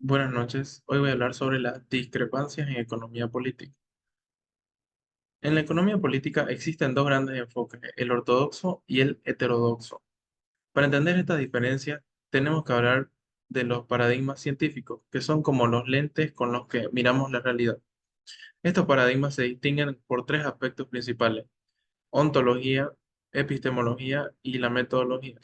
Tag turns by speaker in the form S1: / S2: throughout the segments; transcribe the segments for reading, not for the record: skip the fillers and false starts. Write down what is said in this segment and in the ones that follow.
S1: Buenas noches. Hoy voy a hablar sobre las discrepancias en economía política. En la economía política existen dos grandes enfoques, el ortodoxo y el heterodoxo. Para entender estas diferencias, tenemos que hablar de los paradigmas científicos, que son como los lentes con los que miramos la realidad. Estos paradigmas se distinguen por tres aspectos principales: ontología, epistemología y la metodología.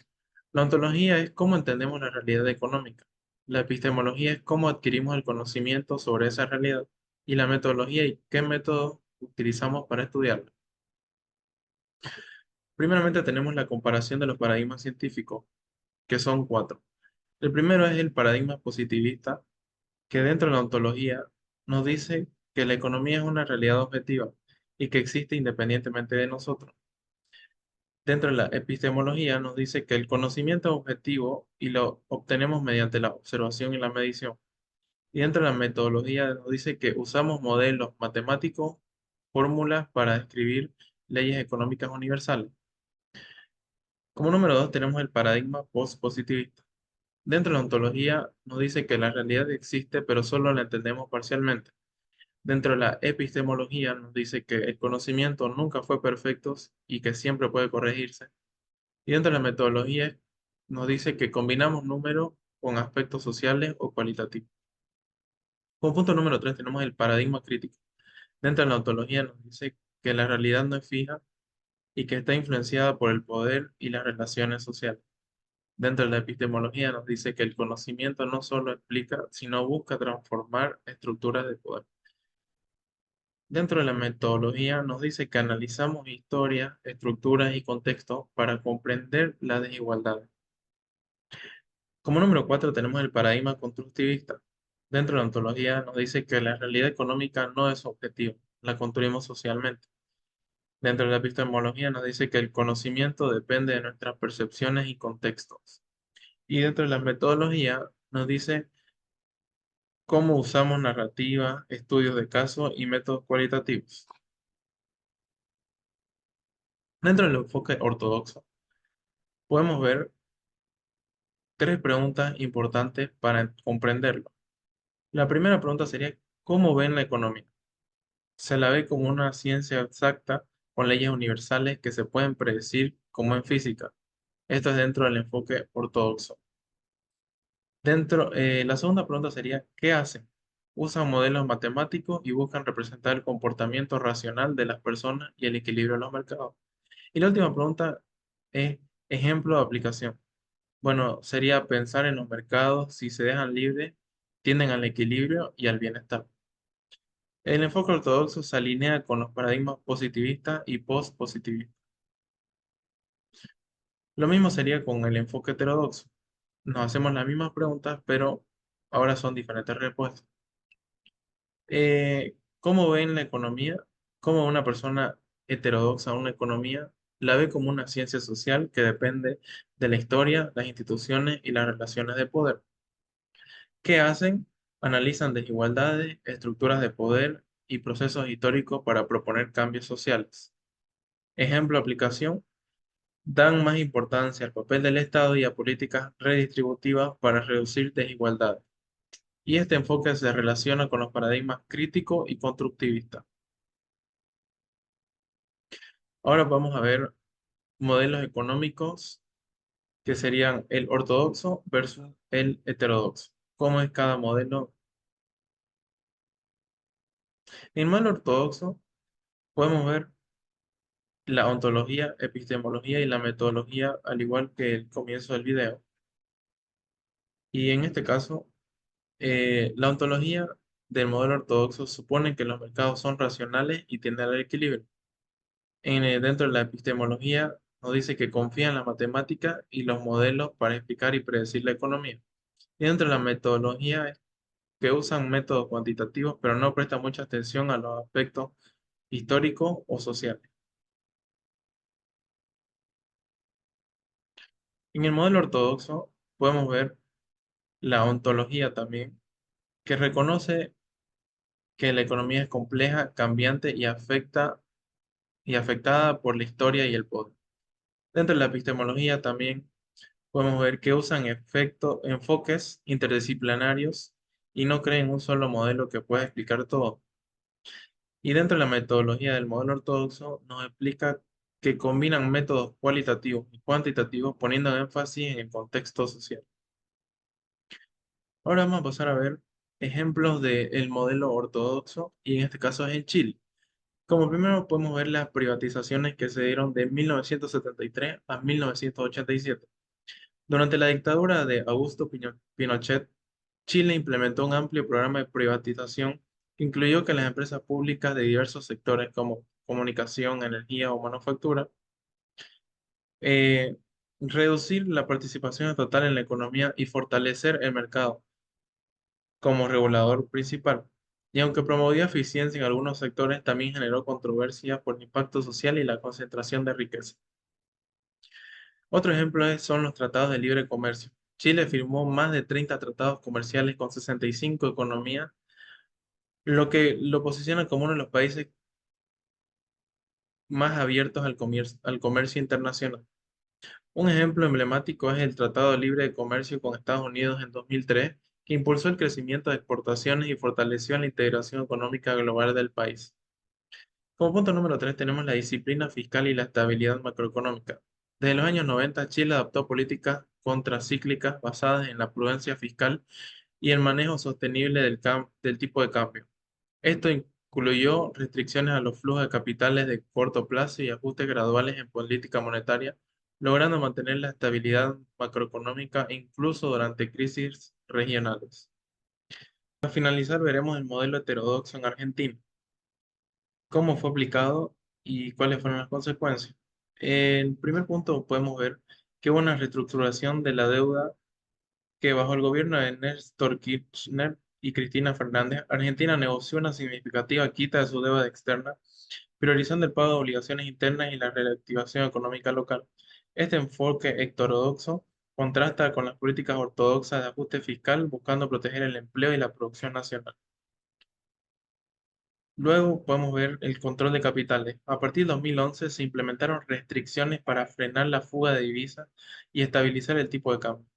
S1: La ontología es cómo entendemos la realidad económica. La epistemología es cómo adquirimos el conocimiento sobre esa realidad. Y la metodología y qué métodos utilizamos para estudiarla. Primeramente tenemos la comparación de los paradigmas científicos, que son cuatro. El primero es el paradigma positivista, que dentro de la ontología nos dice que la economía es una realidad objetiva y que existe independientemente de nosotros. Dentro de la epistemología nos dice que el conocimiento es objetivo y lo obtenemos mediante la observación y la medición. Y dentro de la metodología nos dice que usamos modelos matemáticos, fórmulas para describir leyes económicas universales. Como número dos tenemos el paradigma post-positivista. Dentro de la ontología nos dice que la realidad existe, pero solo la entendemos parcialmente. Dentro de la epistemología nos dice que el conocimiento nunca fue perfecto y que siempre puede corregirse. Y dentro de la metodología nos dice que combinamos números con aspectos sociales o cualitativos. Como punto número 3 tenemos el paradigma crítico. Dentro de la ontología nos dice que la realidad no es fija y que está influenciada por el poder y las relaciones sociales. Dentro de la epistemología nos dice que el conocimiento no solo explica, sino busca transformar estructuras de poder. Dentro de la metodología nos dice que analizamos historias, estructuras y contextos para comprender las desigualdades. Como número 4 tenemos el paradigma constructivista. Dentro de la ontología nos dice que la realidad económica no es objetiva, la construimos socialmente. Dentro de la epistemología nos dice que el conocimiento depende de nuestras percepciones y contextos. Y dentro de la metodología nos dice cómo usamos narrativa, estudios de caso y métodos cualitativos. Dentro del enfoque ortodoxo podemos ver tres preguntas importantes para comprenderlo. La primera pregunta sería: ¿cómo ven la economía? Se la ve como una ciencia exacta con leyes universales que se pueden predecir como en física. Esto es dentro del enfoque ortodoxo. La segunda pregunta sería: ¿qué hacen? Usan modelos matemáticos y buscan representar el comportamiento racional de las personas y el equilibrio de los mercados. Y la última pregunta es: ejemplo de aplicación. Bueno, sería pensar en los mercados, si se dejan libres, tienden al equilibrio y al bienestar. El enfoque ortodoxo se alinea con los paradigmas positivista y post-positivista. Lo mismo sería con el enfoque heterodoxo. Nos hacemos las mismas preguntas, pero ahora son diferentes respuestas. ¿Cómo ven la economía? ¿Cómo una persona heterodoxa una economía la ve como una ciencia social que depende de la historia, las instituciones y las relaciones de poder? ¿Qué hacen? Analizan desigualdades, estructuras de poder y procesos históricos para proponer cambios sociales. Ejemplo, aplicación: dan más importancia al papel del Estado y a políticas redistributivas para reducir desigualdades. Y este enfoque se relaciona con los paradigmas crítico y constructivista. Ahora vamos a ver modelos económicos que serían el ortodoxo versus el heterodoxo. ¿Cómo es cada modelo? En el modelo ortodoxo podemos ver la ontología, epistemología y la metodología, al igual que el comienzo del video. Y en este caso, la ontología del modelo ortodoxo supone que los mercados son racionales y tienden al equilibrio. Dentro de la epistemología nos dice que confía en la matemática y los modelos para explicar y predecir la economía. Y dentro de la metodología es que usan métodos cuantitativos, pero no prestan mucha atención a los aspectos históricos o sociales. En el modelo ortodoxo podemos ver la ontología también, que reconoce que la economía es compleja, cambiante y afectada por la historia y el poder. Dentro de la epistemología también podemos ver que usan enfoques interdisciplinarios y no creen en un solo modelo que pueda explicar todo. Y dentro de la metodología del modelo ortodoxo nos explica que combinan métodos cualitativos y cuantitativos poniendo énfasis en el contexto social. Ahora vamos a pasar a ver ejemplos del modelo ortodoxo y en este caso es en Chile. Como primero podemos ver las privatizaciones que se dieron de 1973 a 1987. Durante la dictadura de Augusto Pinochet, Chile implementó un amplio programa de privatización que incluyó que las empresas públicas de diversos sectores como comunicación, energía o manufactura, eh, reducir la participación total en la economía y fortalecer el mercado como regulador principal. Y aunque promovía eficiencia en algunos sectores, también generó controversia por el impacto social y la concentración de riqueza. Otro ejemplo son los tratados de libre comercio. Chile firmó más de 30 tratados comerciales con 65 economías, lo que lo posiciona como uno de los países más abiertos al comercio internacional. Un ejemplo emblemático es el Tratado de Libre de Comercio con Estados Unidos en 2003, que impulsó el crecimiento de exportaciones y fortaleció la integración económica global del país. Como punto número 3 tenemos la disciplina fiscal y la estabilidad macroeconómica. Desde los años 90, Chile adoptó políticas contracíclicas basadas en la prudencia fiscal y el manejo sostenible del tipo de cambio. Esto incluyó restricciones a los flujos de capitales de corto plazo y ajustes graduales en política monetaria, logrando mantener la estabilidad macroeconómica incluso durante crisis regionales. Para finalizar, veremos el modelo heterodoxo en Argentina, cómo fue aplicado y cuáles fueron las consecuencias. En primer punto, podemos ver que hubo una reestructuración de la deuda que bajo el gobierno de Néstor Kirchner y Cristina Fernández, Argentina negoció una significativa quita de su deuda externa, priorizando el pago de obligaciones internas y la reactivación económica local. Este enfoque heterodoxo contrasta con las políticas ortodoxas de ajuste fiscal, buscando proteger el empleo y la producción nacional. Luego podemos ver el control de capitales. A partir de 2011 se implementaron restricciones para frenar la fuga de divisas y estabilizar el tipo de cambio.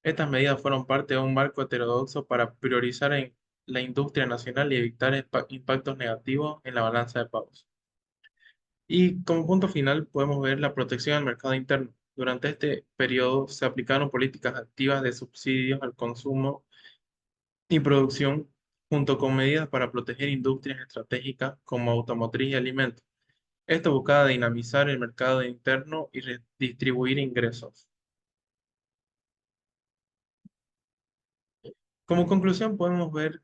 S1: Estas medidas fueron parte de un marco heterodoxo para priorizar en la industria nacional y evitar impactos negativos en la balanza de pagos. Y como punto final podemos ver la protección del mercado interno. Durante este periodo se aplicaron políticas activas de subsidios al consumo y producción, junto con medidas para proteger industrias estratégicas como automotriz y alimentos. Esto buscaba dinamizar el mercado interno y redistribuir ingresos. Como conclusión, podemos ver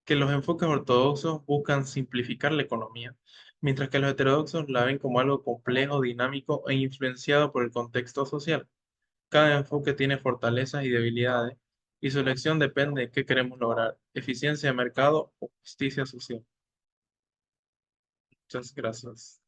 S1: que los enfoques ortodoxos buscan simplificar la economía, mientras que los heterodoxos la ven como algo complejo, dinámico e influenciado por el contexto social. Cada enfoque tiene fortalezas y debilidades, y su elección depende de qué queremos lograr, eficiencia de mercado o justicia social. Muchas gracias.